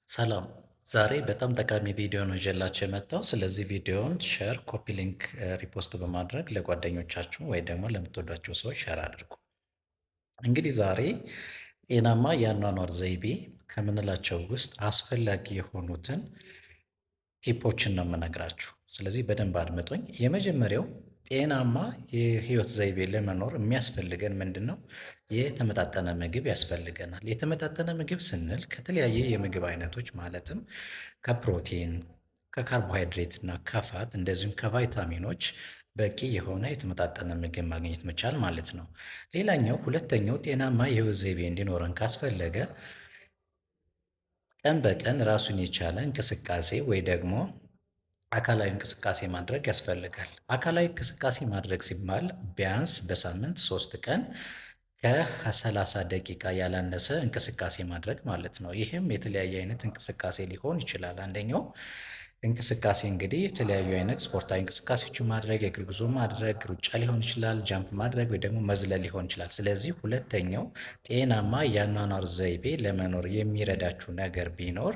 ሰላም ዛሬ በጣም ጠቃሚ ቪዲዮ ነው ይዤላችሁ የመጣው። ስለዚህ ቪዲዮውን ሼር፣ ኮፒ ሊንክ፣ ሪፖስት በማድረግ ለጓደኞቻችሁ ወይ ደግሞ ለምትወዷቸው ሰዎች ሼር አድርጉ። እንግዲህ ዛሬ ጤናማ የአኗኗር ዘይቤ ከምንላቸው ውስጥ አስፈላጊ የሆኑትን ቲፖችን ነው የምነግራችሁ። ስለዚህ በደንብ አድምጡኝ። የመጀመሪያው ጤናማ የህይወት ዘይቤ ለመኖር የሚያስፈልገን ምንድን ነው? የተመጣጠነ ምግብ ያስፈልገናል። የተመጣጠነ ምግብ ስንል ከተለያየ የምግብ አይነቶች ማለትም ከፕሮቲን፣ ከካርቦሃይድሬት እና ከፋት እንደዚሁም ከቫይታሚኖች በቂ የሆነ የተመጣጠነ ምግብ ማግኘት መቻል ማለት ነው። ሌላኛው ሁለተኛው ጤናማ የህይወት ዘይቤ እንዲኖረን ካስፈለገ ቀን በቀን ራሱን የቻለ እንቅስቃሴ ወይ ደግሞ አካላዊ እንቅስቃሴ ማድረግ ያስፈልጋል። አካላዊ እንቅስቃሴ ማድረግ ሲባል ቢያንስ በሳምንት 3 ቀን ከ30 ደቂቃ ያላነሰ እንቅስቃሴ ማድረግ ማለት ነው። ይህም የተለያየ አይነት እንቅስቃሴ ሊሆን ይችላል። አንደኛው እንቅስቃሴ እንግዲህ የተለያዩ አይነት ስፖርታዊ እንቅስቃሴዎችን ማድረግ፣ የእግር ጉዞ ማድረግ፣ ሩጫ ሊሆን ይችላል፣ ጃምፕ ማድረግ ወይ ደግሞ መዝለል ሊሆን ይችላል። ስለዚህ ሁለተኛው ጤናማ የአኗኗር ዘይቤ ለመኖር የሚረዳችሁ ነገር ቢኖር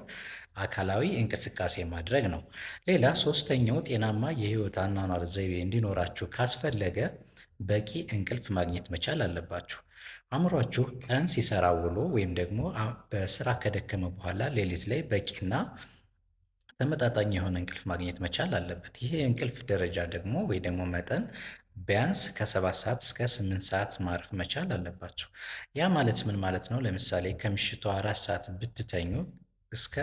አካላዊ እንቅስቃሴ ማድረግ ነው። ሌላ ሶስተኛው ጤናማ የህይወት አኗኗር ዘይቤ እንዲኖራችሁ ካስፈለገ በቂ እንቅልፍ ማግኘት መቻል አለባችሁ። አእምሯችሁ ቀን ሲሰራ ውሎ ወይም ደግሞ በስራ ከደከመ በኋላ ሌሊት ላይ በቂና ተመጣጣኝ የሆነ እንቅልፍ ማግኘት መቻል አለበት። ይሄ የእንቅልፍ ደረጃ ደግሞ ወይ ደግሞ መጠን ቢያንስ ከ7 ሰዓት እስከ 8 ሰዓት ማረፍ መቻል አለባችሁ። ያ ማለት ምን ማለት ነው? ለምሳሌ ከምሽቱ 4 ሰዓት ብትተኙ እስከ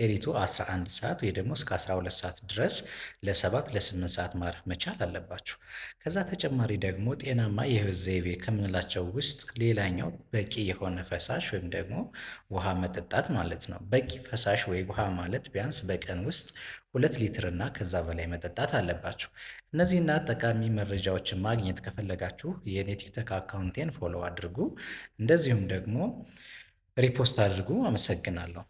ሌሊቱ 11 ሰዓት ወይ ደግሞ እስከ 12 ሰዓት ድረስ ለ7 ለ8 ሰዓት ማረፍ መቻል አለባችሁ። ከዛ ተጨማሪ ደግሞ ጤናማ የህይወት ዘይቤ ከምንላቸው ውስጥ ሌላኛው በቂ የሆነ ፈሳሽ ወይም ደግሞ ውሃ መጠጣት ማለት ነው። በቂ ፈሳሽ ወይ ውሃ ማለት ቢያንስ በቀን ውስጥ 2 ሊትር እና ከዛ በላይ መጠጣት አለባችሁ። እነዚህና ጠቃሚ መረጃዎችን ማግኘት ከፈለጋችሁ የኔ ቲክቶክ አካውንቴን ፎሎው አድርጉ፣ እንደዚሁም ደግሞ ሪፖስት አድርጉ። አመሰግናለሁ።